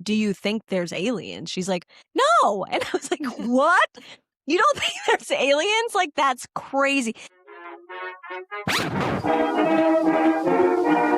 do you think there's aliens? She's like, no. And I was like, what? You don't think there's aliens? Like, that's crazy.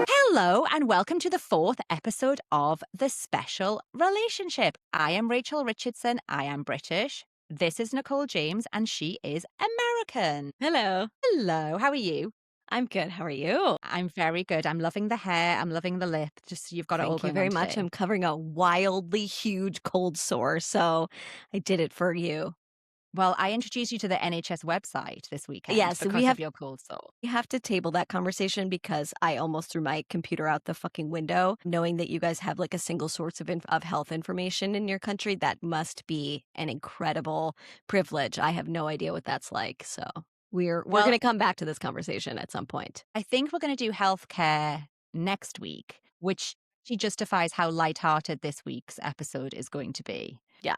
Hello, and welcome to the 4th episode of The Special Relationship. I am Rachel Richardson. I am British. This is Nicole James, and she is American. Hello. Hello, how are you? I'm good. How are you? I'm very good. I'm loving the hair. I'm loving the lip. Just you've got it all Thank you going very on much. today. I'm covering a wildly huge cold sore, so I did it for you. Well, I introduced you to the NHS website this weekend Yes, because of your cold sore. we have to table that conversation because I almost threw my computer out the fucking window, knowing that you guys have like a single source of health information in your country. That must be an incredible privilege. I have no idea what that's like, so we're Well- going to come back to this conversation at some point. I think we're going to do healthcare next week, which she justifies how lighthearted this week's episode is going to be. Yeah.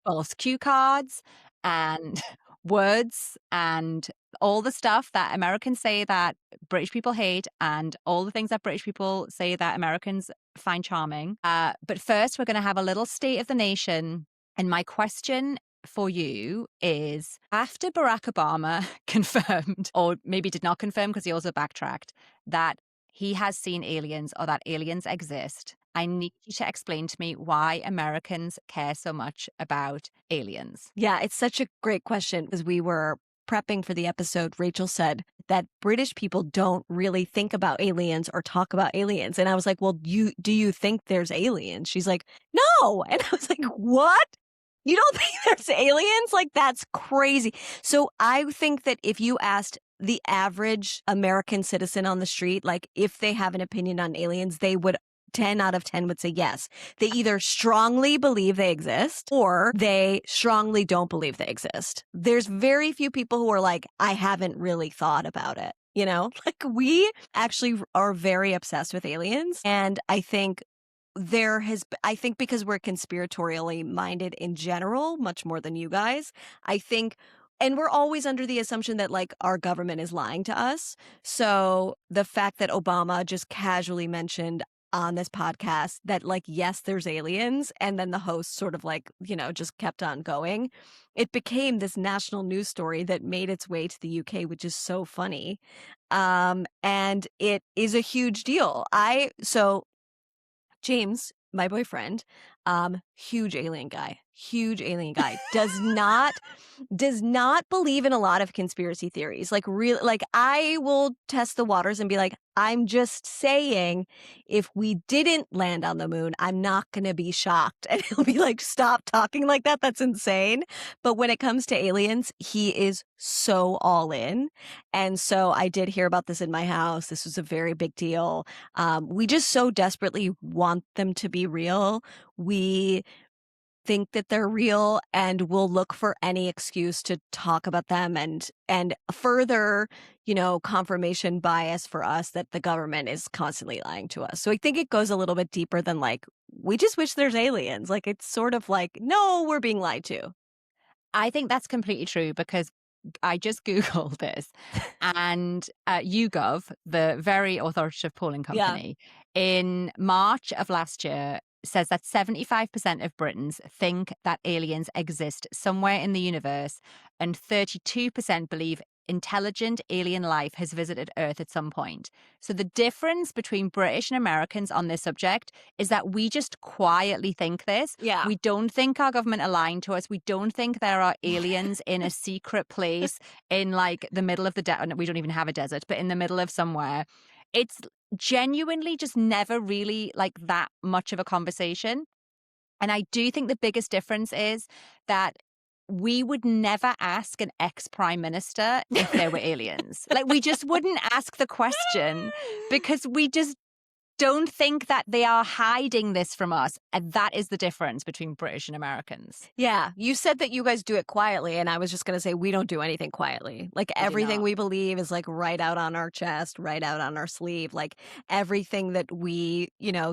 False cue cards and words and all the stuff that Americans say that British people hate and all the things that British people say that Americans find charming. But first, we're going to have a little state of the nation. And my question for you is, after Barack Obama confirmed, or maybe did not confirm because he also backtracked, that he has seen aliens or that aliens exist, I need you to explain to me why Americans care so much about aliens. Yeah, it's such a great question. As we were prepping for the episode, Rachel said that British people don't really think about aliens or talk about aliens. And I was like, well, do you think there's aliens? She's like, no. And I was like, what? You don't think there's aliens? Like, that's crazy. So I think that if you asked the average American citizen on the street, like if they have an opinion on aliens, they would 10 out of 10 would say yes. They either strongly believe they exist or they strongly don't believe they exist. There's very few people who are like, I haven't really thought about it. You know, like we actually are very obsessed with aliens. And I think I think because we're conspiratorially minded in general, much more than you guys, I think. And we're always under the assumption that like our government is lying to us. So the fact that Obama just casually mentioned on this podcast that like, yes, there's aliens. And then the host sort of like, just kept on going. It became this national news story that made its way to the UK, which is so funny. And it is a huge deal. James, my boyfriend, huge alien guy, does not believe in a lot of conspiracy theories. Like really, like I will test the waters and be like, I'm just saying, if we didn't land on the moon, I'm not going to be shocked. And he'll be like, stop talking like that. That's insane. But when it comes to aliens, he is so all in. And so I did hear about this in my house. This was a very big deal. We just so desperately want them to be real. We think that they're real and we'll look for any excuse to talk about them and further, confirmation bias for us that the government is constantly lying to us. So I think it goes a little bit deeper than like, we just wish there's aliens. Like it's sort of like, no, we're being lied to. I think that's completely true because I just Googled this and YouGov, the very authoritative polling company, in March of last year says that 75% of Britons think that aliens exist somewhere in the universe and 32% believe intelligent alien life has visited Earth at some point. So the difference between British and Americans on this subject is that we just quietly think this. Yeah. We don't think our government are lying to us. We don't think there are aliens in a secret place in like the middle of the desert. We don't even have a desert, but in the middle of somewhere. It's genuinely just never really like that much of a conversation. And I do think the biggest difference is that we would never ask an ex-prime minister if there were aliens. Like we just wouldn't ask the question because we just don't think that they are hiding this from us. And that is the difference between British and Americans. Yeah. You said that you guys do it quietly. And I was just going to say, we don't do anything quietly. Like everything we believe is like right out on our chest, right out on our sleeve. Like everything that we,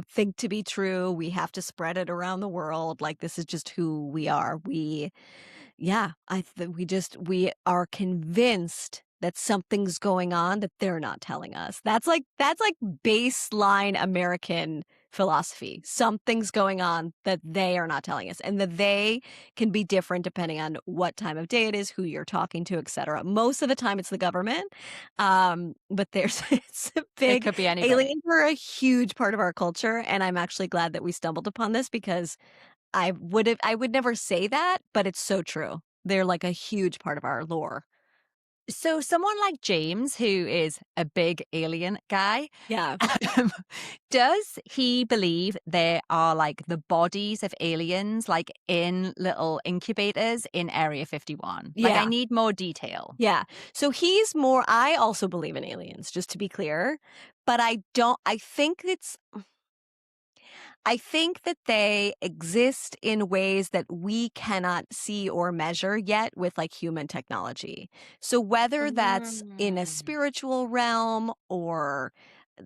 think to be true, we have to spread it around the world. Like this is just who we are. We are convinced that something's going on that they're not telling us. That's like baseline American philosophy. Something's going on that they are not telling us, and that they can be different depending on what time of day it is, who you're talking to, etc. Most of the time, it's the government, but there's it's a It big could be anybody. aliens are a huge part of our culture, and I'm actually glad that we stumbled upon this because I would never say that, but it's so true. They're like a huge part of our lore. So someone like James, who is a big alien guy, Yeah. does he believe there are like the bodies of aliens like in little incubators in Area 51? Like, I Yeah. need more detail. Yeah. So I also believe in aliens, just to be clear, but I think that they exist in ways that we cannot see or measure yet with like human technology. So whether that's in a Mm. spiritual realm or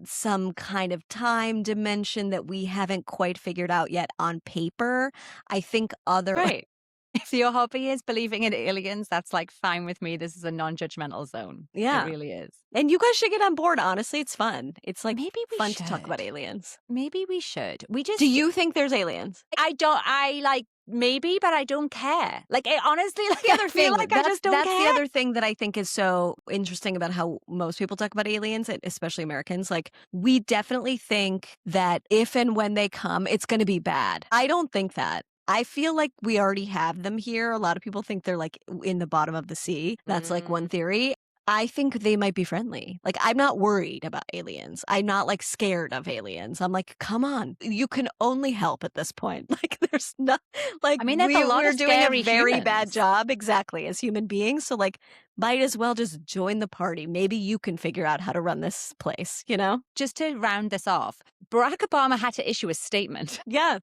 some kind of time dimension that we haven't quite figured out yet on paper, I think other Right. If your hobby is believing in aliens, that's like fine with me. This is a non-judgmental zone. It yeah. really is. And you guys should get on board, honestly. It's fun. It's like Maybe we fun to talk about should. aliens. Maybe we should. Do you think there's aliens? I like maybe, but I don't care. Like, honestly, like, The other I feel thing like I just don't that's the care. other thing that I think is so interesting about how most people talk about aliens, especially Americans. Like, we definitely think that if and when they come, it's going to be bad. I don't think that. I feel like we already have them here. A lot of people think they're like in the bottom of the sea. That's like one theory. I think they might be friendly. Like, I'm not worried about aliens. I'm not like scared of aliens. I'm like, come on, you can only help at this point. Like, there's not like I mean, there's a lot we're of doing a scary very bad humans. job exactly as human beings. So like, might as well just join the party. Maybe you can figure out how to run this place, you know? Just to round this off, Barack Obama had to issue a statement. Yeah.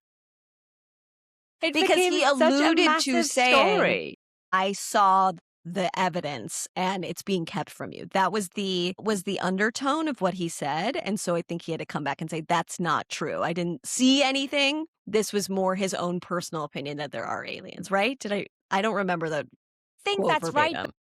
It Because became he such a alluded to massive saying, story. I saw the evidence and it's being kept from you. That was the undertone of what he said. And so I think he had to come back and say, that's not true. I didn't see anything. This was more his own personal opinion that there are aliens, right? I don't remember the Think quote that's right. verbatim.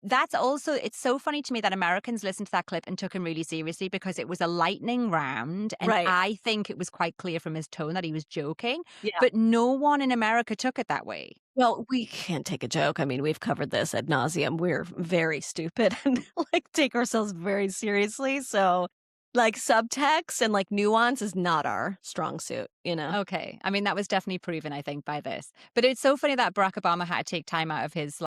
That's also, it's so funny to me that Americans listened to that clip and took him really seriously because it was a lightning round. And Right. I think it was quite clear from his tone that he was joking, Yeah. but no one in America took it that way. Well, we can't take a joke. I mean, we've covered this ad nauseum. We're very stupid and like take ourselves very seriously. So like subtext and like nuance is not our strong suit, you know? Okay. I mean, that was definitely proven, I think, by this. But it's so funny that Barack Obama had to take time out of his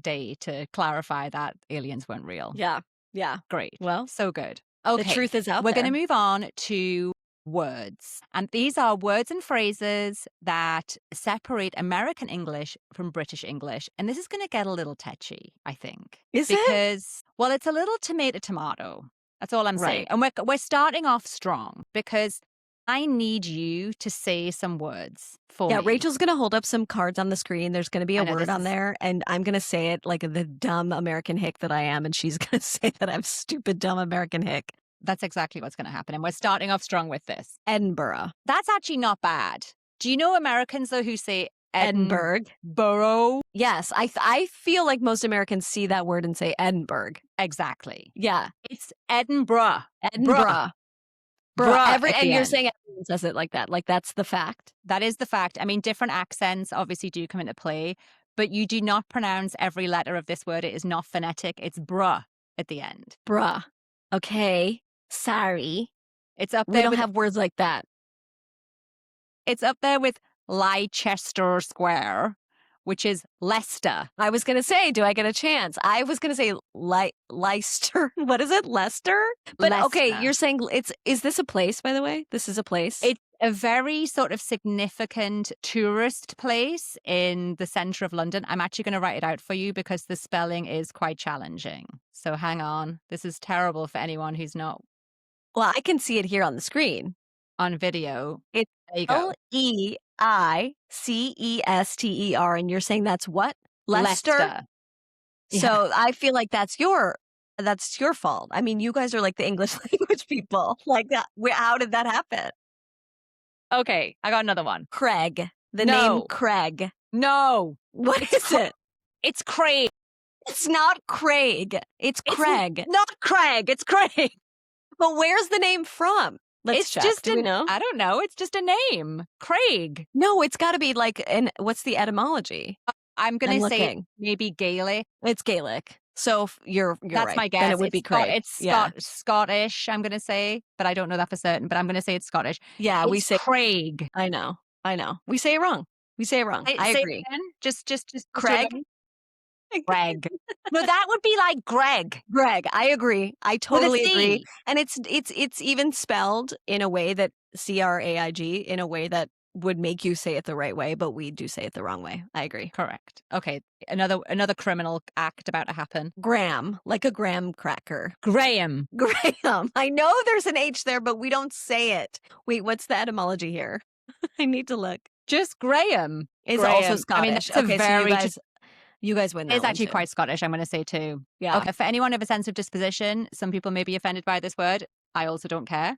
day to clarify that aliens weren't real. Yeah. Yeah. Great. Well, So good. the Okay. truth is out We're there. going to move on to words. And these are words and phrases that separate American English from British English. And this is going to get a little tetchy, I think. Is it? Because, well, it's a little tomato. That's all I'm saying. Right. And we're starting off strong because I need you to say some words for Yeah, me. Rachel's going to hold up some cards on the screen. There's going to be I a know word this on is- there, and I'm going to say it like the dumb American hick that I am, and she's going to say that I'm stupid, dumb American hick. That's exactly what's going to happen. And we're starting off strong with this. Edinburgh. That's actually not bad. Do you know Americans, though, who say Edinburgh. Edinburgh? Yes, I feel like most Americans see that word and say Edinburgh. Exactly. Yeah, It's Edinburgh. Edinburgh. Bruh at And the you're end. saying everyone says it like that. Like that's the fact. That is the fact. I mean, different accents obviously do come into play, but you do not pronounce every letter of this word. It is not phonetic. It's bruh at the end. Bruh. Okay. Sorry. It's up We there don't with have words like that. it's up there with Leicester Square, which is Leicester. I was going to say, do I get a chance? I was going to say Leicester. What is it? Leicester? But okay, Leicester. you're saying is this a place, by the way? This is a place? It's a very sort of significant tourist place in the center of London. I'm actually going to write it out for you because the spelling is quite challenging. So hang on. This is terrible for anyone who's not Well, I can see it here on the screen. on video. It's There you go. Leicester, and you're saying that's what? Leicester? Leicester. Yeah. So I feel like that's your fault. I mean, you guys are like the English language people. Like that. How did that happen? Okay, I got another one. Craig. The No. name Craig. No, What is it? it's Craig. It's not Craig. It's Craig. Not Craig. It's Craig. But where's the name from? Let's It's check. just Do we know? I don't know. It's just a name. Craig. No, it's got to be like what's the etymology? I'm I'm gonna say looking. maybe Gaelic. It's Gaelic. So you're That's right. my Then guess. it would be Craig. Yeah. Scottish, I'm gonna say, but I don't know that for certain, but I'm gonna say it's Scottish. Yeah, we It's say Craig. I know. I know. We say it wrong. We say it wrong. I Say it agree. again. Just to Craig? remind Greg. No, that would be like Greg Greg, I agree. I with a totally agree. C. And it's even spelled in a way that Craig in a way that would make you say it the right way, but we do say it the wrong way. I agree. Correct. Okay. Another criminal act about to happen. Graham, like a graham cracker. Graham. Graham. I know there's an H there, but we don't say it. Wait, what's the etymology here? I need to look. Just Graham. It's also Graham. I mean, Scottish. that's a Okay, so very you guys win that it's one actually too. quite Scottish, I'm gonna say too. Yeah. Okay, for anyone of a sensitive disposition, some people may be offended by this word. I also don't care.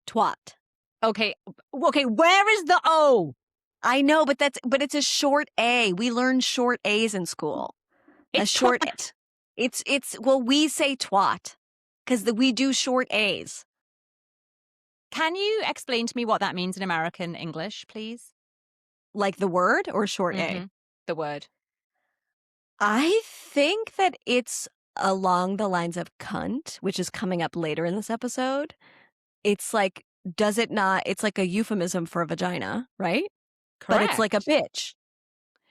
Twat. Okay, where is the O? I know, but it's a short A. We learned short A's in school. A It's short twat. well, we say twat because we do short A's. Can you explain to me what that means in American English, please? Like the word or short A? Mhm. The word. I think that it's along the lines of cunt, which is coming up later in this episode. It's like, does it not? It's like a euphemism for a vagina, right? But it's like a Correct. bitch.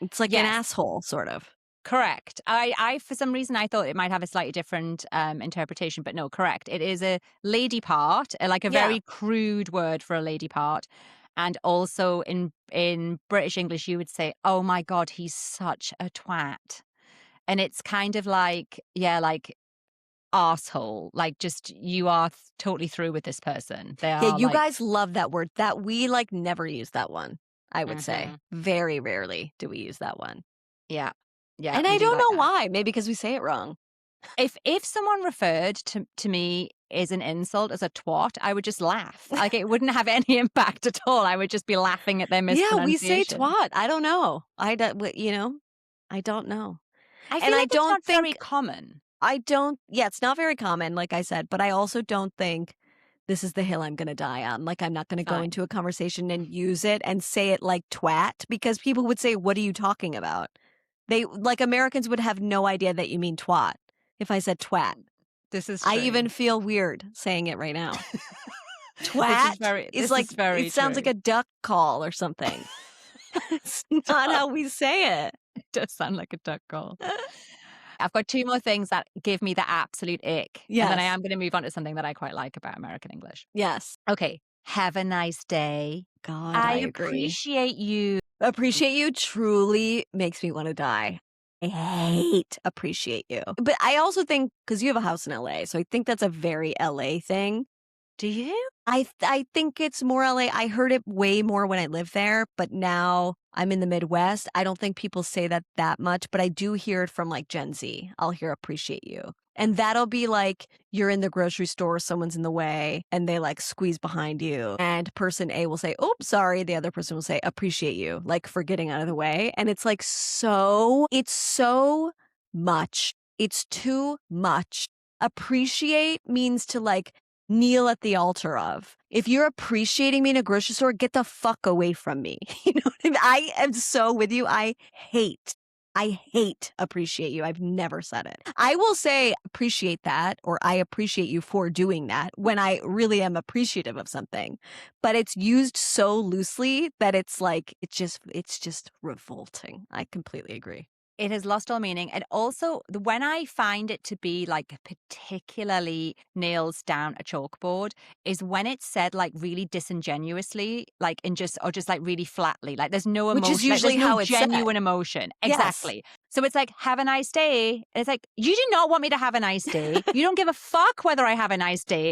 It's like an Yes. asshole, sort of. Correct. I for some reason I thought it might have a slightly different interpretation, but no, correct. It is a lady part, like a Yeah. very crude word for a lady part. And also in British English, you would say, "Oh my God, he's such a twat," and it's kind of like, yeah, like asshole, like just you are totally through with this person. They Yeah, are you like, guys love that word. That we like never use that one, I would say. mhm. Very rarely do we use that one. Yeah, yeah, And we I do don't like know that. why. Maybe because we say it wrong. If someone referred to me as an insult as a twat, I would just laugh. Like it wouldn't have any impact at all. I would just be laughing at their Yeah, we say mispronunciation. twat. I don't know. I don't, I don't know. I And feel I like it's don't not very think, common. yeah, it's not very common, like I said, but I also don't think this is the hill I'm going to die on. Like, I'm not going to go Fine. into a conversation and use it and say it like twat because people would say, what are you talking about? Like, Americans would have no idea that you mean twat if I said twat. This is I true. even feel weird saying it right now. Twat This like, is very it sounds true. like a duck call or something. It's not how we say it. It does sound like a duck call. I've got two more things that give me the absolute ick. And then I Yes. am going to move on to something that I quite like about American English. Yes. Okay. Have a nice day. God, I I agree. appreciate you. Appreciate you truly makes me want to die. I hate appreciate you. But I also think, because you have a house in LA, so I think that's a very LA thing. Do you? I think it's more LA. I heard it way more when I lived there, but now I'm in the Midwest. I don't think people say that much, but I do hear it from like Gen Z. I'll hear appreciate you. And that'll be like you're in the grocery store, someone's in the way, and they like squeeze behind you. And person A will say, "Oops, sorry." The other person will say, "Appreciate you," like for getting out of the way. And it's like it's so much. It's too much. Appreciate means to like kneel at the altar of. If you're appreciating me in a grocery store, get the fuck away from me. You know what I mean? I am so with you. I hate appreciate you. I've never said it. I will say appreciate that or I appreciate you for doing that when I really am appreciative of something. But it's used so loosely that it's like it's just revolting. I completely agree. It has lost all meaning. And also, when I find it to be like particularly nails down a chalkboard, is when it's said like really disingenuously, like or just like really flatly. Like there's no emotion. Which is usually there's no how it's said. genuine emotion. Yes. Exactly. So it's like, have a nice day. And it's like, you do not want me to have a nice day. You don't give a fuck whether I have a nice day.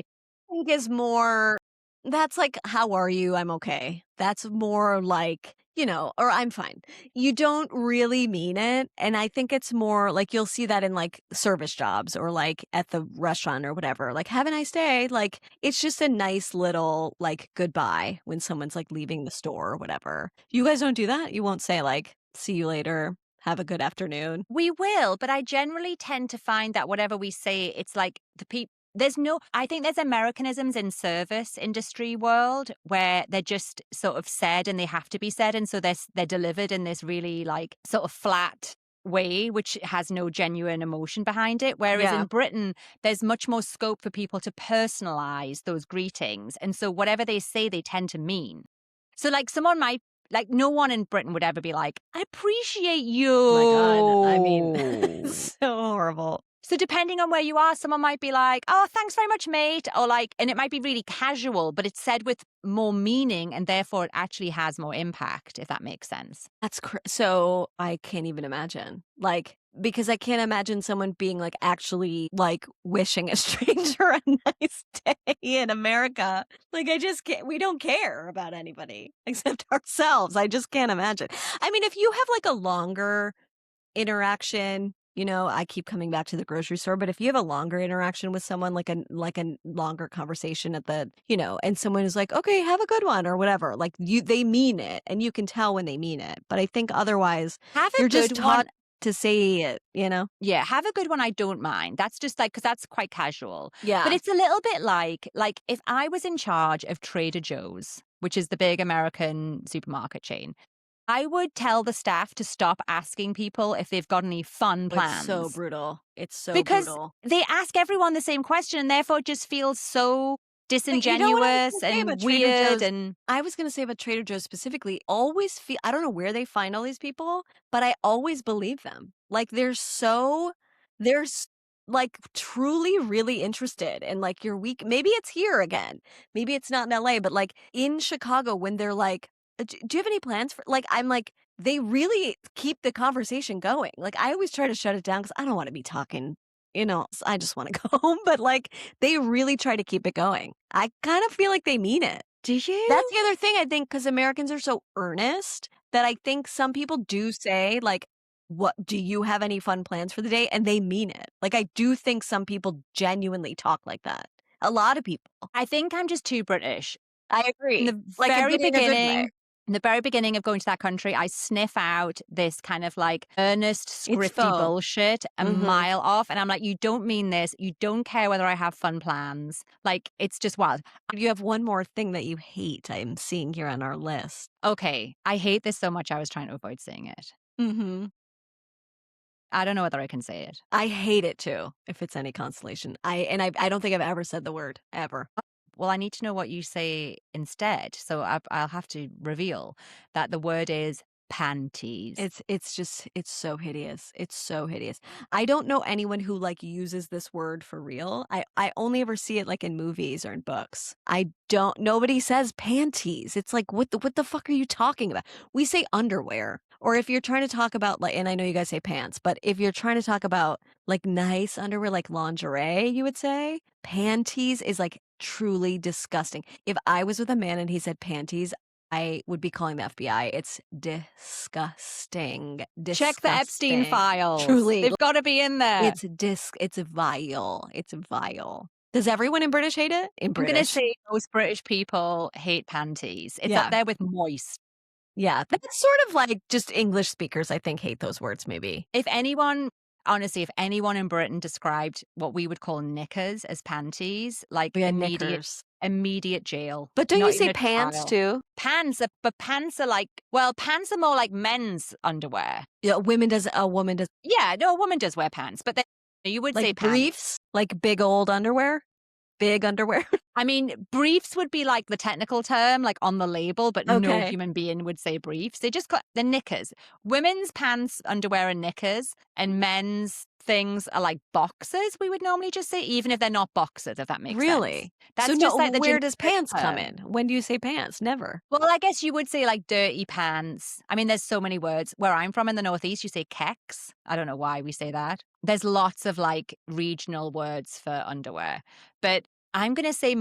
I think is more that's like, how are you? I'm okay. That's more like, or I'm fine. You don't really mean it. And I think it's more like you'll see that in like service jobs or like at the restaurant or whatever. Like, have a nice day. Like, it's just a nice little like goodbye when someone's like leaving the store or whatever. You guys don't do that? You won't say like, see you later. Have a good afternoon. We will, but I generally tend to find that whatever we say, it's like I think there's Americanisms in service industry world where they're just sort of said and they have to be said. And so they're delivered in this really like sort of flat way, which has no genuine emotion behind it. Whereas Yeah. in Britain, there's much more scope for people to personalize those greetings. And so whatever they say, they tend to mean. So like someone might, like no one in Britain would ever be like, I appreciate you. Oh my God. I mean, so horrible. So depending on where you are, someone might be like, oh, thanks very much, mate. Or like, and it might be really casual, but it's said with more meaning and therefore it actually has more impact, if that makes sense. That's so I can't even imagine. Like, because I can't imagine someone being like actually like wishing a stranger a nice day in America. Like, I just can't, we don't care about anybody except ourselves. I just can't imagine. I mean, if you have like a longer interaction, you know, I keep coming back to the grocery store, but if you have a longer interaction with someone, like a longer conversation at the, you know, and someone is like, okay, have a good one or whatever, like they mean it and you can tell when they mean it. But I think otherwise Have a you're just good one. taught to say it, you know? Yeah, have a good one. I don't mind. That's just like, because that's quite casual. Yeah. But it's a little bit like if I was in charge of Trader Joe's, which is the big American supermarket chain, I would tell the staff to stop asking people if they've got any fun plans. It's so brutal. It's so because brutal. they ask everyone the same question and therefore it just feels so But you know what I was disingenuous gonna say and about Trader weird. Joe's? And I was going to say about Trader Joe's specifically, always feel, I don't know where they find all these people, but I always believe them. Like they're like truly really interested in like your week. Maybe it's here again. Maybe it's not in LA, but like in Chicago when they're like, Do you have any plans for," like, I'm like, they really keep the conversation going. Like, I always try to shut it down because I don't want to be talking, you know, I just want to go home, but like they really try to keep it going. I kind of feel like they mean it. do you? That's the other thing I think, because Americans are so earnest that I think some people do say, like, "What do you have any fun plans for the day?" And they mean it. Like, I do think some people genuinely talk like that. A lot of people. I think I'm just too British. I In agree. the Like, very in a good way. beginning, in the very beginning of going to that country, I sniff out this kind of like earnest, It's scripty faux. bullshit a Mhm. mile off. And I'm like, you don't mean this. You don't care whether I have fun plans. Like, it's just wild. You have one more thing that you hate I'm seeing here on our list. Okay, I hate this so much. I was trying to avoid saying it. Mhm. I don't know whether I can say it. I hate it too, if it's any consolation. I don't think I've ever said the word, ever. Well, I need to know what you say instead. So I'll have to reveal that the word is panties. It's so hideous. It's so hideous. I don't know anyone who like uses this word for real. I only ever see it like in movies or in books. Nobody says panties. It's like what the fuck are you talking about? We say underwear. Or if you're trying to talk about like, and I know you guys say pants, but if you're trying to talk about like nice underwear like lingerie, you would say panties is like truly disgusting. If I was with a man and he said panties, I would be calling the FBI. It's disgusting. Check the Epstein Disgusting. files. Truly. They've got to be in there. It's vile. It's vile. Does everyone in British hate it? In I'm going to British. say most British people hate panties. It's Yeah. up there with moist. Yeah. That's sort of like just English speakers, I think, hate those words maybe. Honestly, if anyone in Britain described what we would call knickers as panties, like Yeah, immediate jail. But don't Not you even say a pants trial. too? But pants are like, well, pants are more like men's underwear. Yeah, a woman does. Yeah, no, a woman does wear pants, but then you would say Like pants. briefs, like big old underwear, big underwear. I mean, briefs would be like the technical term, like on the label, but no Okay. human being would say briefs. They just got the knickers. Women's pants, underwear, and knickers, and men's things are like boxers. We would normally just say, even if they're not boxers, if that makes sense. Really? That's So just like the where does generic pants come term. in? When do you say pants? Never. Well, I guess you would say like dirty pants. I mean, there's so many words. Where I'm from in the Northeast, you say kecks. I don't know why we say that. There's lots of like regional words for underwear. But I'm going to say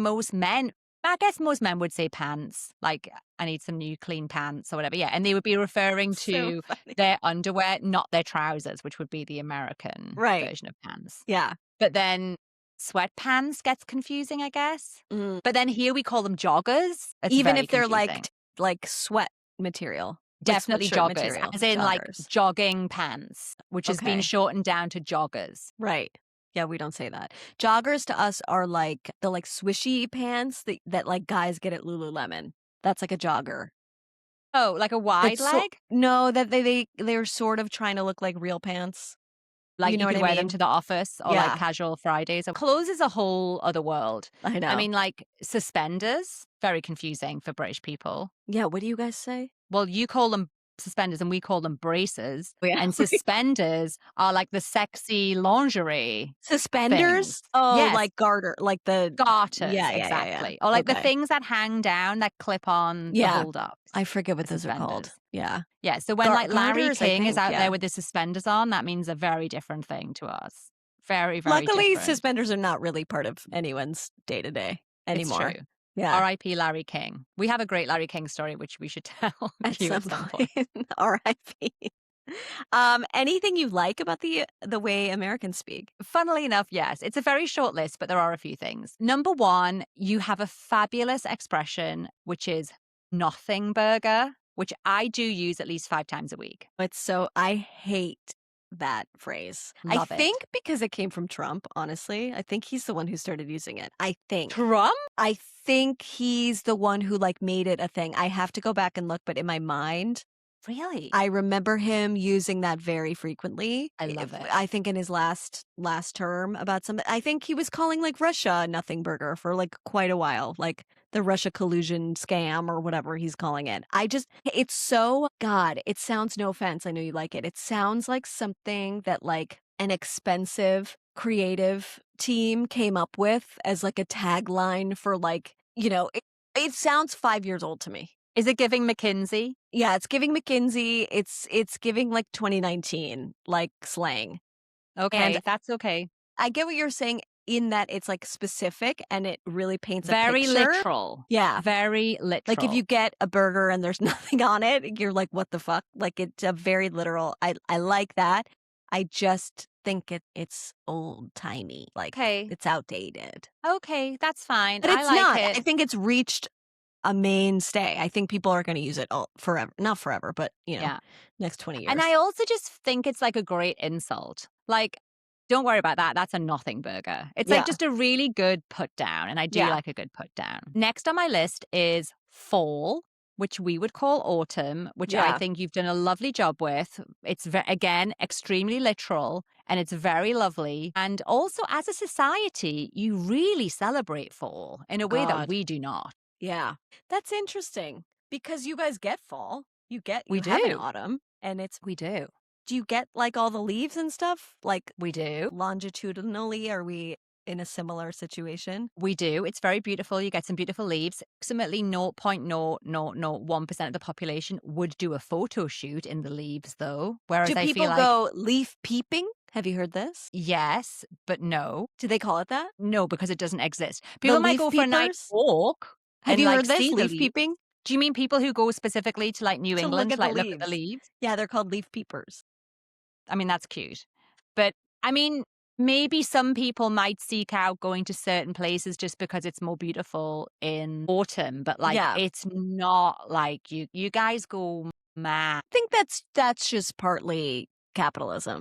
I guess most men would say pants. Like, I need some new clean pants or whatever. Yeah. And they would be referring So to funny. their underwear, not their trousers, which would be the American Right. version of pants. Yeah. But then sweatpants gets confusing, I guess. Mm. But then here we call them joggers. It's Even very if they're confusing. like sweat material. Definitely sweatshirt joggers, material. as in like Joggers. jogging pants, which has been Okay. shortened down to joggers. Right. Yeah, we don't say that. Joggers to us are like the like swishy pants that like guys get at Lululemon. That's like a jogger. Oh, like a wide That's leg? no, that they're sort of trying to look like real pants. You Like, know you what could I wear them mean? to the office or, like, Yeah, casual Fridays. Clothes is a whole other world. I I know. mean, like, suspenders, very confusing for British people. Yeah, what do you guys say? Well, you call them suspenders and we call them braces, Oh, yeah. and suspenders are like the sexy lingerie things. Suspenders? Oh, Yes, like garter, like the garters, yeah. exactly. Or, like, the Okay. things that hang down that clip on the Yeah. hold-ups, I forget what the those are called. suspenders. Yeah. Yeah, so when, like, Larry Garters, I King is think, out there yeah. with his suspenders on, that means a very different thing to us. Very, very Luckily, different. suspenders are not really part of anyone's day to day It's true. anymore. Yeah, R.I.P. Larry King. We have a great Larry King story, which we should tell at you some at some point. point. RIP. Anything you like about the way Americans speak? Funnily enough, yes, it's a very short list, but there are a few things. Number one, you have a fabulous expression, which is nothing burger, which I do use at least 5 times a week. I hate that phrase. I Love it. think because it came from Trump, honestly. I think he's the one who started using it. I think. Trump? I think he's the one who like made it a thing. I have to go back and look, but in my mind, Really? I remember him using that very frequently. I love it. I think in his last term about something. I think he was calling like Russia a nothing burger for like quite a while, like the Russia collusion scam or whatever he's calling it. It's so God. It sounds, no offense. I know you like it. It sounds like something that like an expensive creative team came up with as like a tagline for like it sounds 5 years old to me. Is it giving McKinsey? Yeah, it's giving McKinsey. It's giving like 2019 like slang. And Okay, that's okay. I get what you're saying in that it's like specific and it really paints a Very picture. literal. Yeah. Very literal. Like if you get a burger and there's nothing on it, you're like, what the fuck? Like it's a very literal. I like that. I just think it's old timey. Like Okay. it's outdated. Okay, that's fine. But I it's like not. it. I think it's reached a mainstay. I think people are going to use it all forever. Not forever, but Yeah. next 20 years. And I also just think it's like a great insult. Like, don't worry about that. That's a nothing burger. It's Yeah. like just a really good put down. And I do Yeah. like a good put down. Next on my list is fall, which we would call autumn, which I Yeah. think you've done a lovely job with. It's, again, extremely literal and it's very lovely. And also, as a society, you really celebrate fall in a way that God. we do not. Yeah. That's interesting because you guys get fall. You We have an do. autumn and We do. do you get like all the leaves and stuff? Like We do. longitudinally, are we in a similar situation? We do. It's very beautiful. You get some beautiful leaves. Approximately 0.0001% of the population would do a photo shoot in the leaves, though. Whereas Do I people feel like, go leaf peeping? Have you heard this? yes, but no. Do they call it that? No, because it doesn't exist. People might leaf go for a night peepers? walk Have and you like heard this? see the Leaf leaves. peeping? Do you mean people who go specifically to like New To England look to at the like look at the leaves. leaves? Yeah, they're called leaf peepers. I mean, that's cute. But I mean, maybe some people might seek out going to certain places just because it's more beautiful in autumn, but like Yeah. it's not like you guys go mad. I think that's just partly capitalism.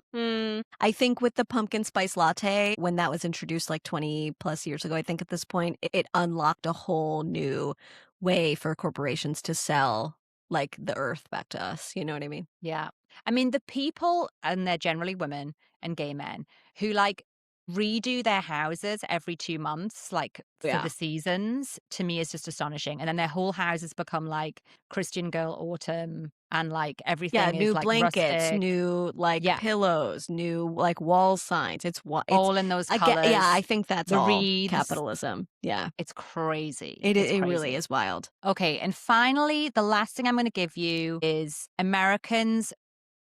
I think with the pumpkin spice latte, when that was introduced like 20 plus years ago, I think at this point it unlocked a whole new way for corporations to sell like the earth back to us. You know what I mean? Yeah. I mean, the people, and they're generally women and gay men, who like redo their houses every 2 months, like for Yeah. the seasons, to me is just astonishing. And then their whole houses become like Christian Girl Autumn and like Yeah, everything is new like blankets, rustic, new like Yeah. pillows, new like wall signs. It's all in those I colors. get, yeah, I think that's the all reeds. capitalism. Yeah. It's crazy. It It's it crazy. really is wild. Okay, and finally, the last thing I'm going to give you is Americans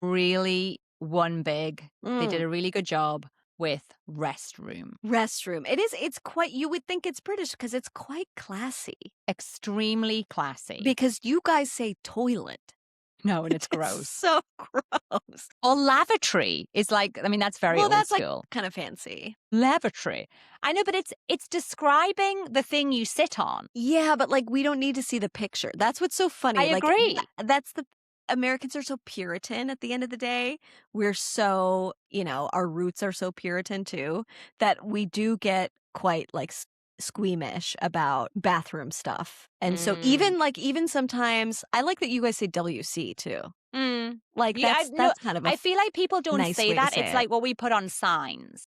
really won big. They did a really good job with restroom. Restroom. It's quite, you would think it's British because it's quite classy. Extremely classy. Because you guys say toilet. No, and it's It's gross. so gross. Or lavatory is like, I mean, that's very Well, old that's school. like kind of fancy. Lavatory. I know, but it's describing the thing you sit on. Yeah, but like we don't need to see the picture. That's what's so funny. I Like, agree. that's the Americans are so Puritan at the end of the day. We're so, our roots are so Puritan too, that we do get quite like squeamish about bathroom stuff. And so Mm. even sometimes I like that you guys say WC too. Mm. Like Yeah, that's kind of a I feel like people don't nice say way to that. say It's it. like what we put on signs.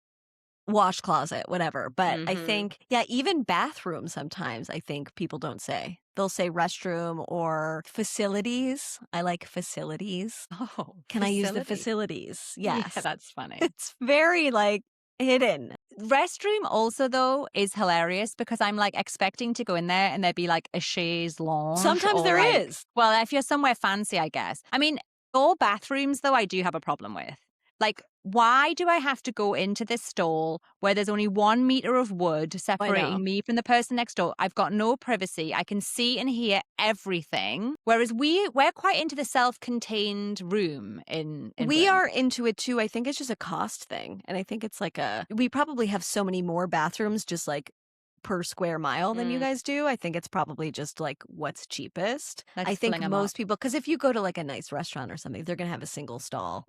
Wash closet, whatever. But I Mhm. think, yeah, even bathroom sometimes I think people don't say. They'll say restroom or facilities. I like facilities. Oh, Can I use the facility. facilities? Yeah, Yes. that's funny. It's very like hidden. Restroom also though is hilarious because I'm like expecting to go in there and there'd be like a chaise lounge Sometimes or there like, is. well, if you're somewhere fancy, I guess. I mean, all bathrooms though, I do have a problem with. Like, why do I have to go into this stall where there's only 1 meter of wood I know. separating me from the person next door? I've got no privacy. I can see and hear everything. Whereas we're quite into the self-contained room in We Britain. are into it too. I think it's just a cost thing. And I think it's like we probably have so many more bathrooms just like per square mile than you Mm, guys do. I think it's probably just like what's cheapest. I let's fling think them up. most people, because if you go to like a nice restaurant or something, they're going to have a single stall,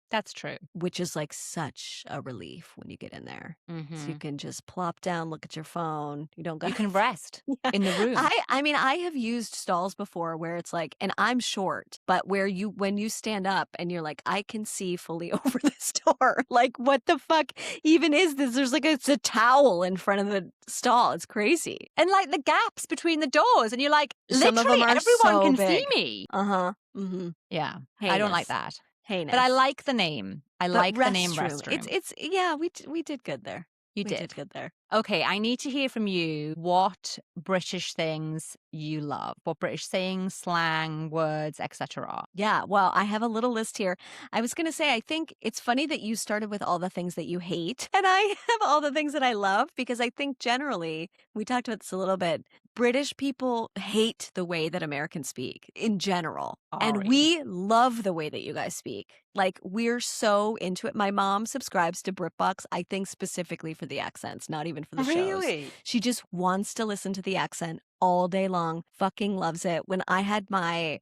That's true. which is like such a relief when you get in there. So you Hmm. can just plop down, look at your phone. You don't You got can rest Yeah. in the room. I mean, I have used stalls before where it's like, and I'm short, but where when you stand up and you're like, I can see fully over this door. Like, what the fuck even is this? There's like it's a towel in front of the stall. It's crazy. And like the gaps between the doors, and you're like, Some of them literally are everyone so can see big. me. Uh-huh. Mm-hmm. Yeah, I don't like Heinous. that. But I Heinous. like the name. I But like the name restroom. restroom. It's yeah, we did good there. You We did did. good there. Okay, I need to hear from you what British things you love, what British sayings, slang, words, etc. are. Yeah, well, I have a little list here. I was going to say, I think it's funny that you started with all the things that you hate, and I have all the things that I love because I think generally, we talked about this a little bit, British people hate the way that Americans speak in general. And Ari. we love the way that you guys speak. Like, we're so into it. My mom subscribes to BritBox, I think specifically for the accents, not even for the shows. Really? She just wants to listen to the accent all day long, fucking loves it. When I had my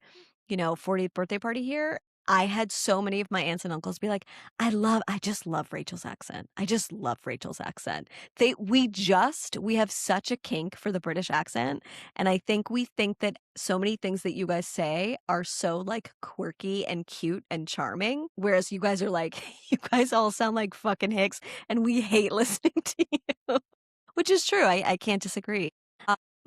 40th birthday party here, I had so many of my aunts and uncles be like, I just love Rachel's accent. I just love Rachel's accent. We have such a kink for the British accent. And I think we think that so many things that you guys say are so like quirky and cute and charming. Whereas you guys are like, you guys all sound like fucking hicks and we hate listening to you, which is true. I can't disagree.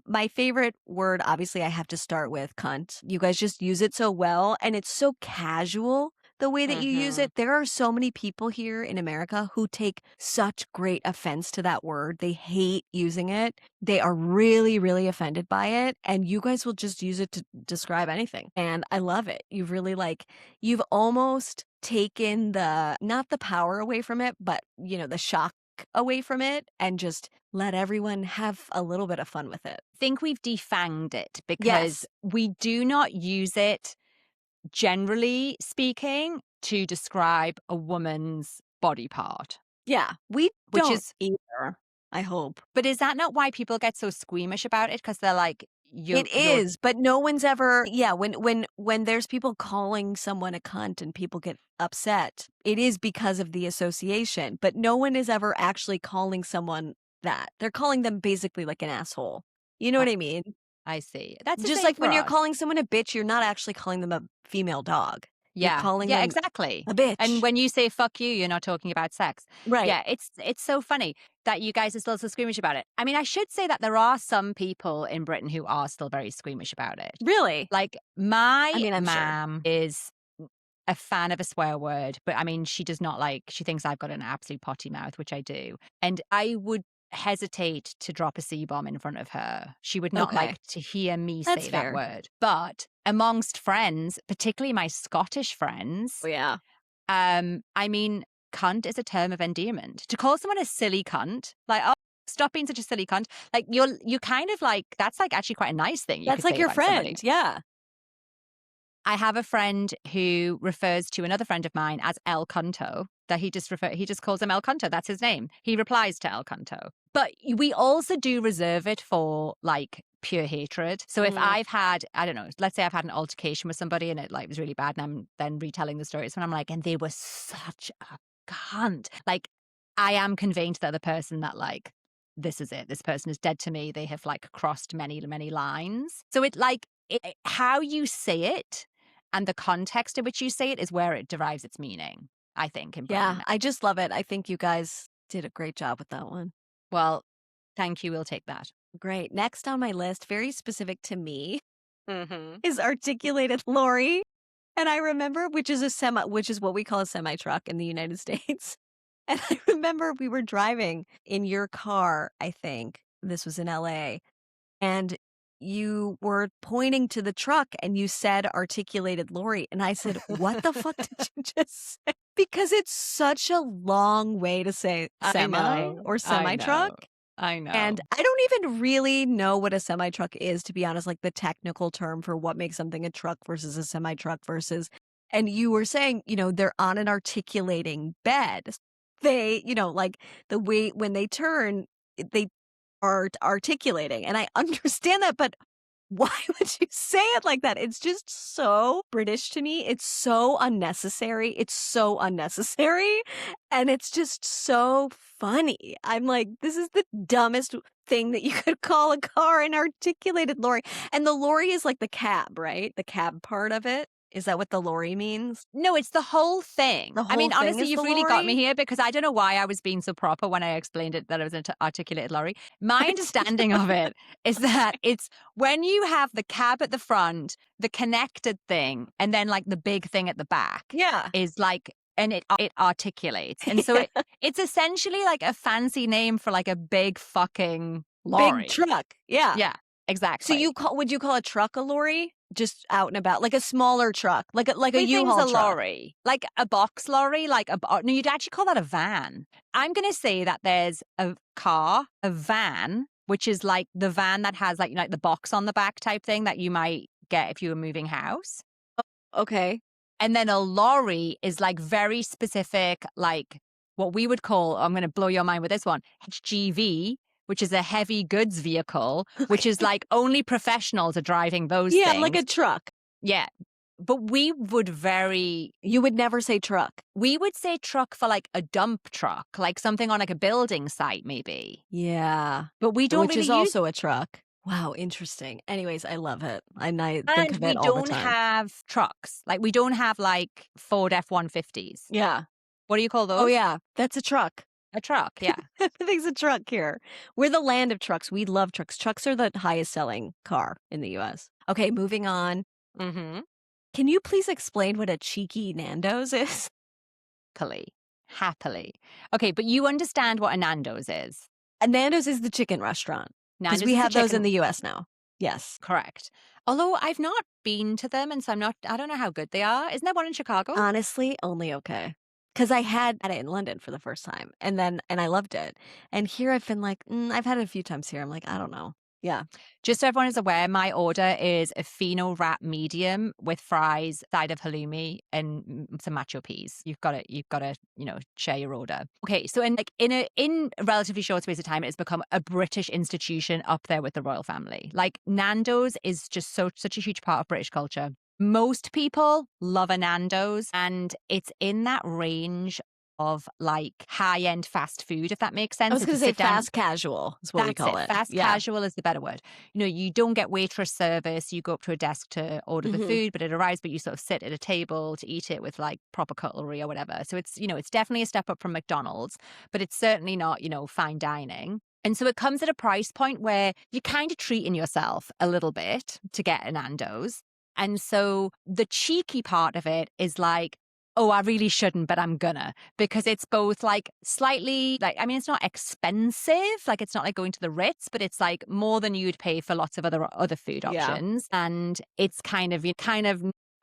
My favorite word, obviously, I have to start with cunt. You guys just use it so well, and it's so casual the way that you use Mm-hmm. it. There are so many people here in America who take such great offense to that word. They hate using it. They are really, really offended by it, and you guys will just use it to describe anything. And I love it. You've almost taken not the power away from it, but, the shock away from it and just let everyone have a little bit of fun with it. Think we've defanged it because Yes. we do not use it, generally speaking, to describe a woman's body part, Yeah. We which don't is, either, I hope. but is that not why people get so squeamish about it? Because they're like, It you're is, but no one's ever yeah, when there's people calling someone a cunt and people get upset, it is because of the association, but no one is ever actually calling someone that. They're calling them basically like an asshole. You know oh, what I mean? I see. That's the Just same like for when you're us. calling someone a bitch, you're not actually calling them a female dog. You're Yeah. calling Yeah, them exactly. a And bitch. when you say fuck you, you're not talking about sex. Right. Yeah, it's so funny that you guys are still so squeamish about it. I mean, I should say that there are some people in Britain who are still very squeamish about it. Really? Like I my mean, I'm sure. mom is a fan of a swear word, but I mean, she does not like, she thinks I've got an absolute potty mouth, which I do. And I would hesitate to drop a C-bomb in front of her. She would not Okay. like to hear me That's say that fair. word. But amongst friends, particularly my Scottish Oh, friends, yeah. I mean, cunt is a term of endearment. To call someone a silly cunt, like, oh, stop being such a silly cunt, like you kind of like, that's like actually quite a nice thing you That's could like say your about somebody. friend. Yeah. I have a friend who refers to another friend of mine as El Cunto, that he just calls him El Cunto. That's his name. He replies to El Cunto. But we also do reserve it for like pure hatred. So if I've had, I don't know, let's say I've had an altercation with somebody and it like was really bad, and I'm then retelling the stories, and I'm like, and they were such a cunt. Like, I am conveying to the other person that like, this is it. This person is dead to me. They have like crossed many, many lines. So how you say it and the context in which you say it is where it derives its meaning, I think, in Yeah, Britain. I just love it. I think you guys did a great job with that one. Well, thank you. We'll take that. Great. Next on my list, very specific to me, Mm-hmm. is articulated lorry. And I remember, which is what we call a semi truck in the United States. And I remember we were driving in your car, I think this was in LA, and you were pointing to the truck and you said articulated lorry. And I said, what the fuck did you just say? Because it's such a long way to say I semi know. or semi truck. I know. And I don't even really know what a semi truck is, to be honest, like the technical term for what makes something a truck versus a semi truck versus. And you were saying, they're on an articulating bed. They, like the way when they turn, they are articulating. And I understand that, but why would you say it like that? It's just so British to me. It's so unnecessary. It's so unnecessary. And it's just so funny. I'm like, this is the dumbest thing that you could call a car, an articulated lorry. And the lorry is like the cab, right? The cab part of it. Is that what the lorry means? No, it's the whole thing. The I mean, whole thing honestly, is you've the really got me lorry? here because I don't know why I was being so proper when I explained it that it was an articulated lorry. My understanding of it is that it's when you have the cab at the front, the connected thing, and then like the big thing at the back Yeah. is like, and it articulates. And so it's essentially like a fancy name for like a big fucking lorry. Big truck. Yeah. Yeah, exactly. So would you call a truck a lorry? Just out and about, like a smaller truck, like a Everything's U-Haul a truck. lorry, like a box lorry, no, you'd actually call that a van. I'm going to say that there's a car, a van, which is like the van that has like the box on the back type thing that you might get if you were moving house. Okay. And then a lorry is like very specific, like what we would call, I'm going to blow your mind with this one, HGV, which is a heavy goods vehicle, which is like only professionals are driving those Yeah, things. like a truck. Yeah. But you would never say truck. we would say truck for like a dump truck, like something on like a building site, maybe. Yeah. But we don't Which really is use, also a truck. Wow, interesting. Anyways, I love it. I think and of we it all the don't time. have trucks. Like we don't have like Ford F-150s. Yeah. What do you call those? Oh, yeah. That's a truck. A truck, yeah. Everything's a truck here. We're the land of trucks. We love trucks. Trucks are the highest selling car in the US. Okay, moving on. Mm-hmm. Can you please explain what a cheeky Nando's is? Happily. Okay, but you understand what a Nando's is. A Nando's is the chicken restaurant. Because Nando's we is the have those in chicken- the US now. Yes. Correct. Although I've not been to them, and so I don't know how good they are. Isn't there one in Chicago? Honestly, only okay. Because I had it in London for the first time, and I loved it. And here I've been like, I've had it a few times here. I'm like, I don't know. Yeah. Just so everyone is aware, my order is a pheno wrap medium with fries, side of halloumi, and some macho peas. You've got to, share your order. Okay, so in a relatively short space of time, it's become a British institution up there with the royal family. Like Nando's is just such a huge part of British culture. Most people love a Nando's, and it's in that range of like high-end fast food, if that makes sense. I was going to say fast casual is what we call it. Fast casual is the better word. You don't get waitress service. You go up to a desk to order the food, but it arrives, but you sort of sit at a table to eat it with like proper cutlery or whatever. So it's, it's definitely a step up from McDonald's, but it's certainly not, fine dining. And so it comes at a price point where you're kind of treating yourself a little bit to get a Nando's. And so the cheeky part of it is like, oh, I really shouldn't, but I'm gonna, because it's both like slightly like, I mean, it's not expensive. Like it's not like going to the Ritz, but it's like more than you'd pay for lots of other food options. And it's kind of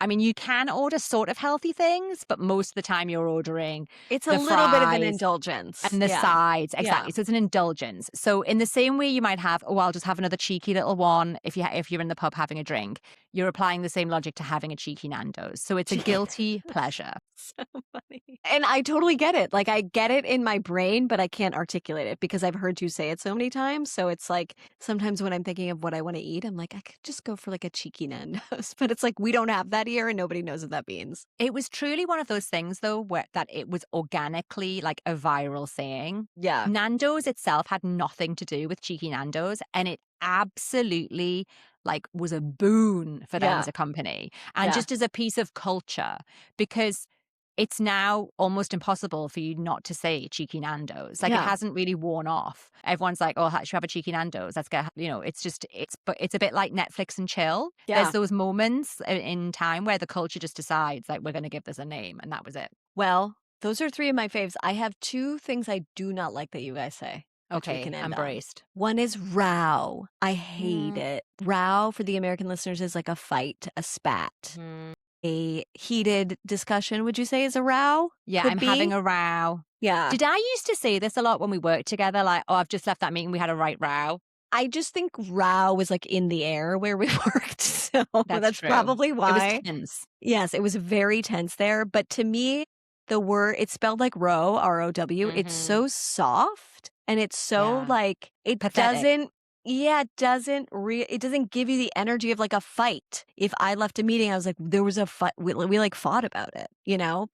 I mean, you can order sort of healthy things, but most of the time you're ordering It's a the little bit of an fries indulgence. and the Yeah. sides. Yeah. Exactly. So it's an indulgence. So in the same way you might have, oh, I'll just have another cheeky little one if you're in the pub having a drink, you're applying the same logic to having a cheeky Nando's. So it's a guilty pleasure. So funny. And I totally get it. Like, I get it in my brain, but I can't articulate it because I've heard you say it so many times. So it's like sometimes when I'm thinking of what I want to eat, I'm like, I could just go for like a cheeky Nando's. But it's like we don't have that here and nobody knows what that means. It was truly one of those things, though, where that it was organically like a viral saying. Yeah. Nando's itself had nothing to do with Cheeky Nando's, and it absolutely like was a boon for them Yeah. as a company and Yeah. just as a piece of culture because it's now almost impossible for you not to say Cheeky Nando's. Like it Yeah. hasn't really worn off. Everyone's like, "Oh, should we have a Cheeky Nando's? Let's get," it's just but it's a bit like Netflix and chill. Yeah. There's those moments in time where the culture just decides like we're going to give this a name, and that was it. Well, those are 3 of my faves. I have 2 things I do not like that you guys say, which we can Okay, end I'm on. braced. One is row. I hate Mm, it. Row for the American listeners is like a fight, a spat, mm. a heated discussion, would you say is a row? Yeah, Could I'm be? having a row. Yeah. Did I used to say this a lot when we worked together? Like, oh, I've just left that meeting. We had a right row. I just think row was like in the air where we worked. So That's that's true. probably It was why. tense. Yes, it was very tense there. But to me, the word, it's spelled like row, ROW. It's Hmm. so soft and it's so Yeah. like, it Pathetic. doesn't, yeah, it doesn't give you the energy of like a fight. If I left a meeting, I was like, there was a fight. We like fought about it.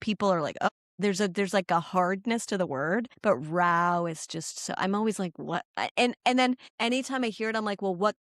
People are like, oh, there's like a hardness to the word, but row is just so, I'm always like, what? And then anytime I hear it, I'm like, well, what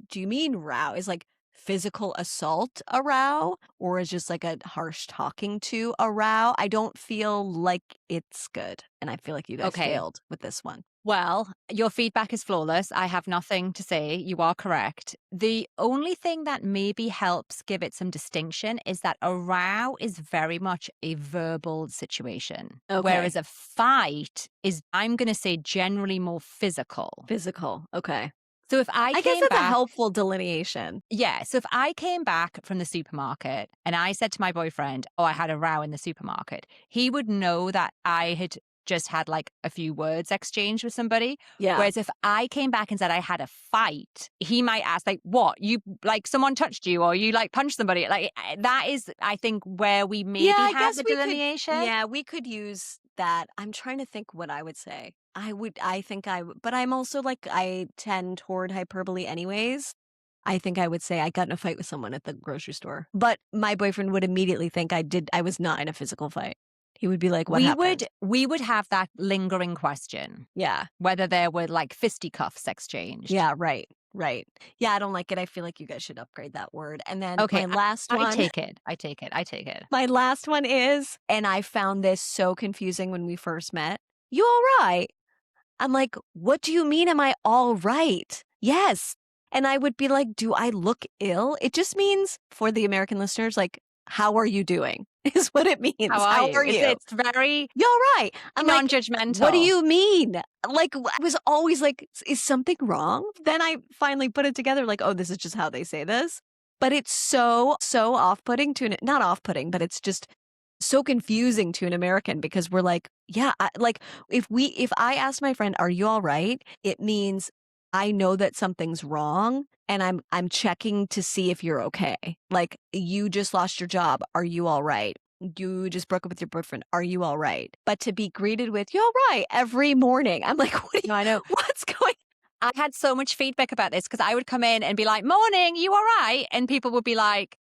do you mean row? Is like physical assault a row, or is just like a harsh talking to a row? I don't feel like it's good. And I feel like you guys Okay. failed with this one. Well, your feedback is flawless. I have nothing to say. You are correct. The only thing that maybe helps give it some distinction is that a row is very much a verbal situation, Okay. whereas a fight is, I'm going to say, generally more physical. Physical. Okay. So if I I guess came that's a back, helpful delineation. yeah, so if I came back from the supermarket and I said to my boyfriend, "Oh, I had a row in the supermarket," he would know that I had just had like a few words exchanged with somebody. Yeah. Whereas if I came back and said I had a fight, he might ask, like, "What? You like someone touched you or you like punched somebody?" Like that is, I think, where we Yeah, maybe I have guess the we could. delineation. Yeah, we could use that. I'm trying to think what I would say. But I'm also like, I tend toward hyperbole anyways. I think I would say I got in a fight with someone at the grocery store, but my boyfriend would immediately think I was not in a physical fight. He would be like, what happened? We would have that lingering question Yeah. whether there were like fisticuffs exchanged. Yeah. Right. Right. Yeah. I don't like it. I feel like you guys should upgrade that word. And then Okay, my last I one. take it. I take it. I take it. My last one is, and I found this so confusing when we first met. You all right? I'm like, what do you mean? Am I all right? Yes. And I would be like, do I look ill? It just means for the American listeners, like, how are you doing? Is what it How means. are How you? are It's you? it's very You all right? I'm like, what do non-judgmental. you mean? Like, I was always like, is something wrong? Then I finally put it together, like, oh, this is just how they say this. But it's so off-putting not off-putting, but it's just so confusing to an American because we're like, yeah, like if I ask my friend, "Are you all right?" It means I know that something's wrong and I'm checking to see if you're okay. Like, you just lost your job. Are you all right? You just broke up with your boyfriend. Are you all right? But to be greeted with, "You all right?" every morning. I'm like, No, I know. what's going I had so much feedback about this because I would come in and be like, "Morning, you all right?" And people would be like,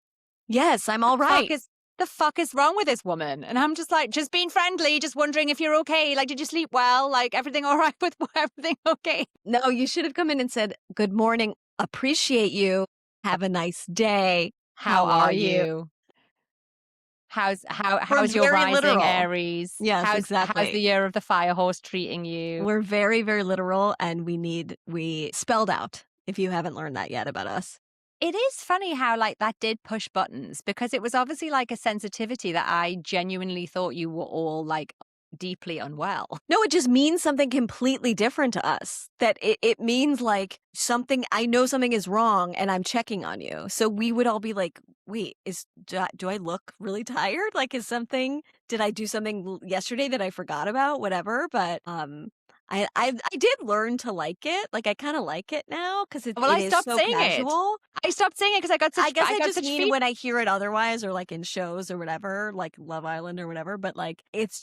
Yes, I'm all "Fuck right. is the fuck is wrong with this woman?" And I'm just like, "Just being friendly, just wondering if you're okay. Like, did you sleep well? Like, everything all right with everything okay?" No, you should have come in and said, "Good morning. Appreciate you. Have a nice day. How How are are you?" you? We're How's your very rising literal. Aries? Yes, How's the exactly. year of the fire horse treating you? We're very, very literal, and we spelled out, if you haven't learned that yet about us. It is funny how like that did push buttons because it was obviously like a sensitivity that I genuinely thought you were all like deeply unwell. No, it just means something completely different to us. That it means like something, I know something is wrong and I'm checking on you. So we would all be like, wait, do I look really tired? Like, did I do something yesterday that I forgot about? Whatever. But I did learn to like it. Like, I kind of like it now because it, Well, it I is stopped so saying it. casual. I stopped saying it because I guess I I got just such mean feedback. when I hear it otherwise or like in shows or whatever, like Love Island or whatever, but like it's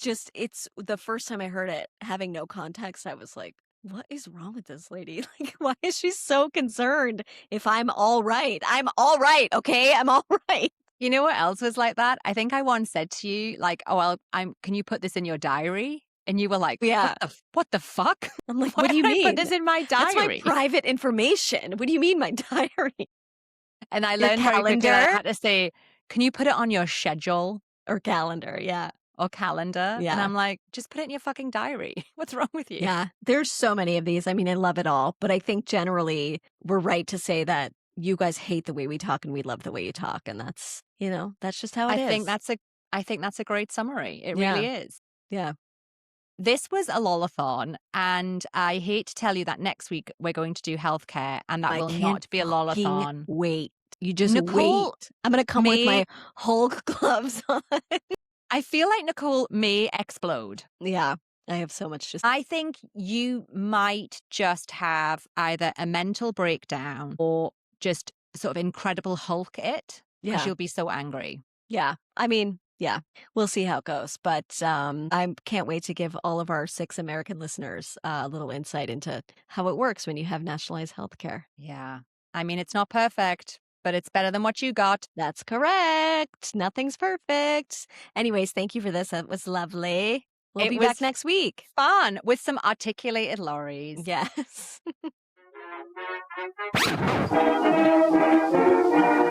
the first time I heard it, having no context, I was like, what is wrong with this lady? Like, why is she so concerned if I'm all right? I'm all right, okay? I'm all right. You know what else was like that? I think I once said to you, like, "Oh, can you put this in your diary?" And you were like, Yeah. what the fuck? I'm like, Why what do did you I put mean? this in my That's my diary?" private information. What do you mean my diary? And I Your learned very quickly that I calendar had to say, "Can you put it on your schedule or calendar? Yeah. or calendar?" And Yeah. I'm like, "Just put it in your fucking diary. What's wrong with you?" Yeah, there's so many of these. I mean, I love it all, but I think generally we're right to say that you guys hate the way we talk and we love the way you talk, and that's just how it I think is. that's a I think that's a great summary. It Yeah, really is. yeah. This was a lollathon, and I hate to tell you that next week we're going to do healthcare, and that I will can't not be a fucking lollathon. wait. You just Nicole wait. I'm gonna come with may my Hulk gloves on. I feel like Nicole may explode. Yeah, I have so much just. I think you might just have either a mental breakdown or just sort of incredible Hulk it because Yeah, you'll be so angry. yeah. I mean, yeah, we'll see how it goes, but I can't wait to give all of our 6 American listeners a little insight into how it works when you have nationalized healthcare. Yeah. I mean, it's not perfect, but it's better than what you got. That's correct. Nothing's perfect. Anyways, thank you for this. That was lovely. We'll It be was back next week. fun with some articulated lorries. Yes.